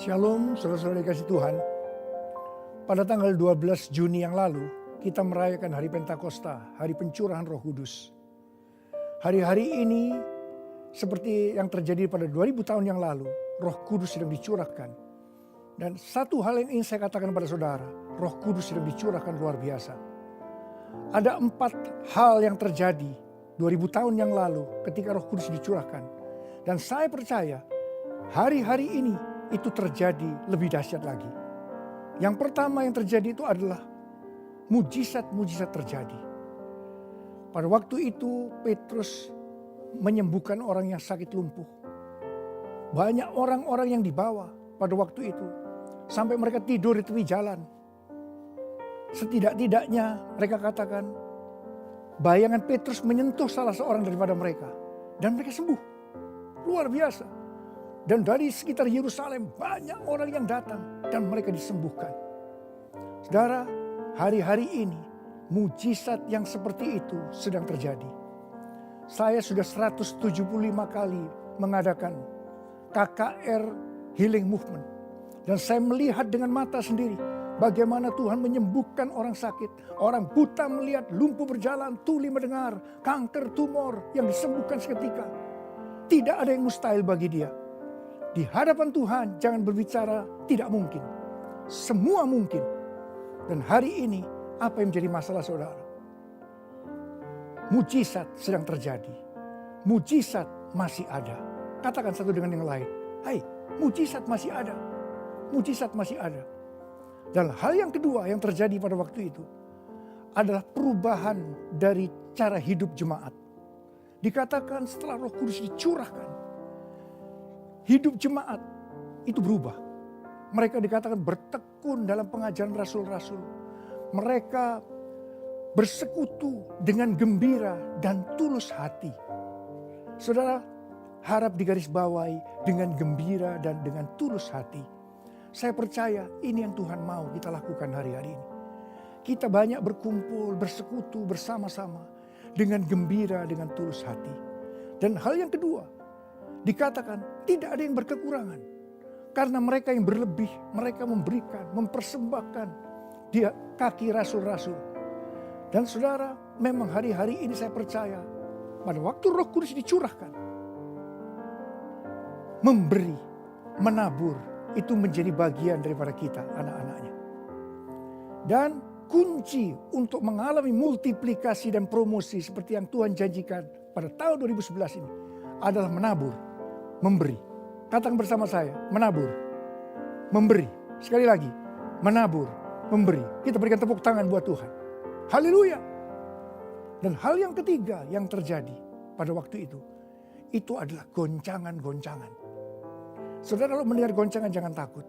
Shalom, saudara-saudara dikasih Tuhan. Pada tanggal 12 Juni yang lalu, kita merayakan hari Pentakosta, hari pencurahan Roh Kudus. Hari-hari ini, seperti yang terjadi pada 2000 tahun yang lalu, Roh Kudus sedang dicurahkan. Dan satu hal yang ingin saya katakan pada saudara, Roh Kudus sedang dicurahkan luar biasa. Ada 4 hal yang terjadi 2000 tahun yang lalu ketika Roh Kudus dicurahkan. Dan saya percaya, hari-hari ini, itu terjadi lebih dahsyat lagi. Yang pertama yang terjadi itu adalah mujizat-mujizat terjadi. Pada waktu itu Petrus menyembuhkan orang yang sakit lumpuh. Banyak orang-orang yang dibawa pada waktu itu. Sampai mereka tidur di tepi jalan. Setidak-tidaknya mereka katakan bayangan Petrus menyentuh salah seorang daripada mereka. Dan mereka sembuh. Luar biasa. Dan dari sekitar Yerusalem banyak orang yang datang dan mereka disembuhkan. Saudara, hari-hari ini mujizat yang seperti itu sedang terjadi. Saya sudah 175 kali mengadakan KKR Healing Movement. Dan saya melihat dengan mata sendiri bagaimana Tuhan menyembuhkan orang sakit. Orang buta melihat, lumpuh berjalan, tuli mendengar, kanker, tumor yang disembuhkan seketika. Tidak ada yang mustahil bagi dia. Di hadapan Tuhan jangan berbicara tidak mungkin. Semua mungkin. Dan hari ini apa yang menjadi masalah saudara? Mujizat sedang terjadi. Mujizat masih ada. Katakan satu dengan yang lain. Hai, mujizat masih ada. Mujizat masih ada. Dan hal yang kedua yang terjadi pada waktu itu adalah perubahan dari cara hidup jemaat. Dikatakan setelah Roh Kudus dicurahkan, hidup jemaat itu berubah. Mereka dikatakan bertekun dalam pengajaran rasul-rasul. Mereka bersekutu dengan gembira dan tulus hati. Saudara, harap digarisbawahi dengan gembira dan dengan tulus hati. Saya percaya ini yang Tuhan mau kita lakukan hari-hari ini. Kita banyak berkumpul, bersekutu bersama-sama dengan gembira, dengan tulus hati. Dan hal yang kedua, dikatakan tidak ada yang berkekurangan. Karena mereka yang berlebih, mereka memberikan, mempersembahkan di kaki rasul-rasul. Dan saudara, memang hari-hari ini saya percaya pada waktu Roh Kudus dicurahkan, memberi, menabur, itu menjadi bagian daripada kita, anak-anaknya. Dan kunci untuk mengalami multiplikasi dan promosi seperti yang Tuhan janjikan pada tahun 2011 ini adalah menabur. Memberi. Katakan bersama saya, menabur. Memberi. Sekali lagi, menabur, memberi. Kita berikan tepuk tangan buat Tuhan. Haleluya. Dan hal yang ketiga yang terjadi pada waktu itu adalah goncangan-goncangan. Saudara, kalau mendengar goncangan jangan takut.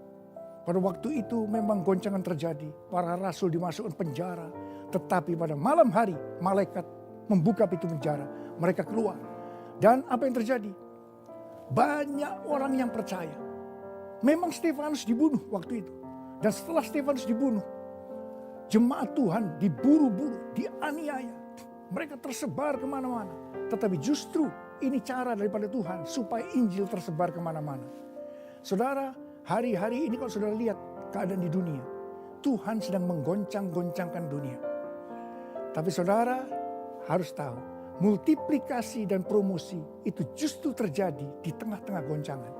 Pada waktu itu memang goncangan terjadi. Para rasul dimasukkan penjara. Tetapi pada malam hari, malaikat membuka pintu penjara. Mereka keluar. Dan apa yang terjadi? Banyak orang yang percaya. Memang Stefanus dibunuh waktu itu. Dan setelah Stefanus dibunuh, jemaat Tuhan diburu-buru, dianiaya. Mereka tersebar kemana-mana. Tetapi justru ini cara daripada Tuhan supaya Injil tersebar kemana-mana. Saudara, hari-hari ini kalau saudara lihat keadaan di dunia, Tuhan sedang menggoncang-goncangkan dunia. Tapi saudara harus tahu, multiplikasi dan promosi itu justru terjadi di tengah-tengah goncangan.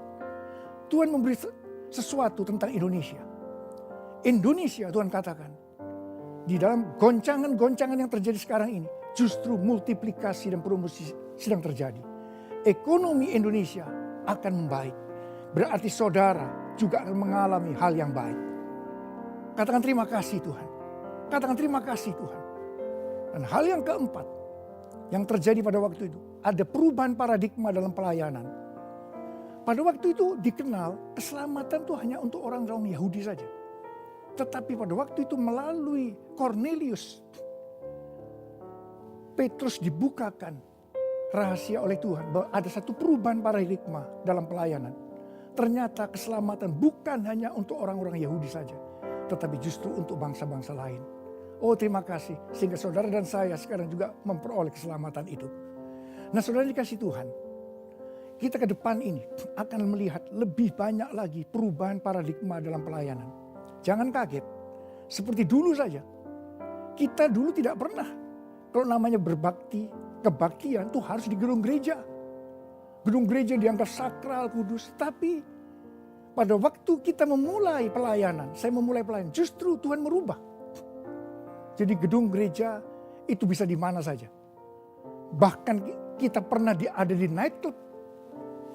Tuhan memberi sesuatu tentang Indonesia. Indonesia Tuhan katakan, di dalam goncangan-goncangan yang terjadi sekarang ini, justru multiplikasi dan promosi sedang terjadi. Ekonomi Indonesia akan membaik. Berarti saudara juga akan mengalami hal yang baik. Katakan terima kasih Tuhan. Katakan terima kasih Tuhan. Dan hal yang keempat, yang terjadi pada waktu itu, ada perubahan paradigma dalam pelayanan. Pada waktu itu dikenal keselamatan itu hanya untuk orang-orang Yahudi saja. Tetapi pada waktu itu melalui Cornelius, Petrus dibukakan rahasia oleh Tuhan bahwa ada satu perubahan paradigma dalam pelayanan. Ternyata keselamatan bukan hanya untuk orang-orang Yahudi saja, tetapi justru untuk bangsa-bangsa lain. Oh terima kasih, sehingga saudara dan saya sekarang juga memperoleh keselamatan itu. Nah saudara dikasih Tuhan, kita ke depan ini akan melihat lebih banyak lagi perubahan paradigma dalam pelayanan. Jangan kaget, seperti dulu saja. Kita dulu tidak pernah, kalau namanya berbakti, kebaktian itu harus di gedung gereja. Gedung gereja dianggap sakral, kudus. Tapi pada waktu kita memulai pelayanan, saya memulai pelayanan, justru Tuhan merubah. Jadi gedung gereja itu bisa di mana saja. Bahkan kita pernah ada di nightclub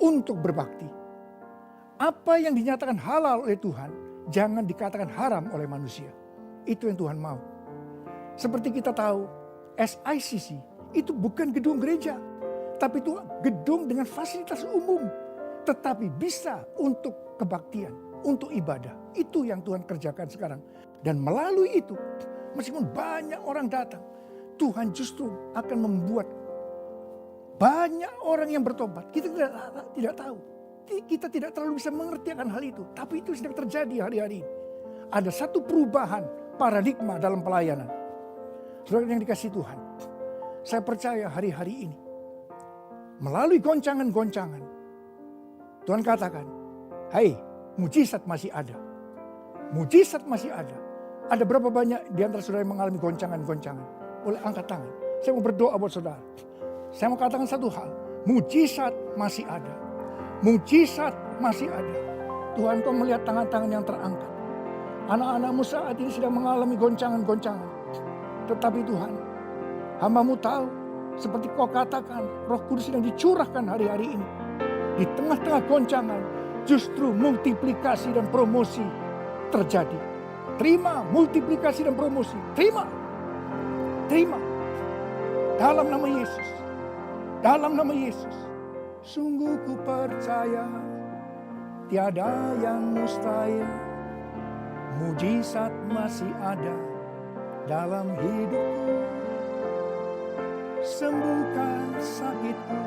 untuk berbakti. Apa yang dinyatakan halal oleh Tuhan, jangan dikatakan haram oleh manusia. Itu yang Tuhan mau. Seperti kita tahu, SICC itu bukan gedung gereja, tapi itu gedung dengan fasilitas umum. Tetapi bisa untuk kebaktian, untuk ibadah. Itu yang Tuhan kerjakan sekarang. Dan melalui itu, meskipun banyak orang datang, Tuhan justru akan membuat banyak orang yang bertobat. Kita tidak tahu. Kita tidak terlalu bisa mengerti akan hal itu. Tapi itu sedang terjadi hari-hari ini. Ada satu perubahan paradigma dalam pelayanan. Saudara yang dikasihi Tuhan, saya percaya hari-hari ini, melalui goncangan-goncangan, Tuhan katakan, hai, mujizat masih ada. Mujizat masih ada. Ada berapa banyak di antara saudara yang mengalami goncangan-goncangan? Boleh angkat tangan. Saya mau berdoa buat saudara. Saya mau katakan satu hal, mujizat masih ada. Mujizat masih ada. Tuhan kau melihat tangan-tangan yang terangkat. Anak-anakmu saat ini sedang mengalami goncangan-goncangan. Tetapi Tuhan, hamba-Mu tahu, seperti kau katakan, Roh Kudus sedang dicurahkan hari-hari ini. Di tengah-tengah goncangan, justru multiplikasi dan promosi terjadi. Terima multiplikasi dan promosi. Terima. Terima. Dalam nama Yesus. Dalam nama Yesus. Sungguh ku percaya, tiada yang mustahil. Mujizat masih ada dalam hidupku. Sembuhkan sakitku,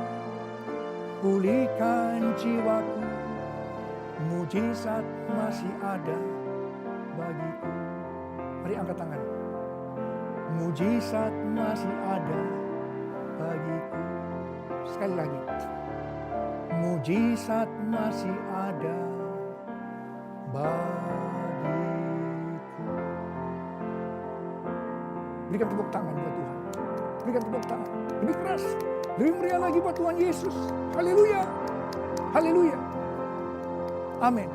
pulihkan jiwaku. Mujizat masih ada bagiku. Mari angkat tangan. Mujizat masih ada bagiku. Sekali lagi. Mujizat masih ada bagiku. Berikan tepuk tangan buat Tuhan. Berikan tepuk tangan. Lebih keras. Lebih meriah lagi buat Tuhan Yesus. Haleluya. Haleluya. Amin.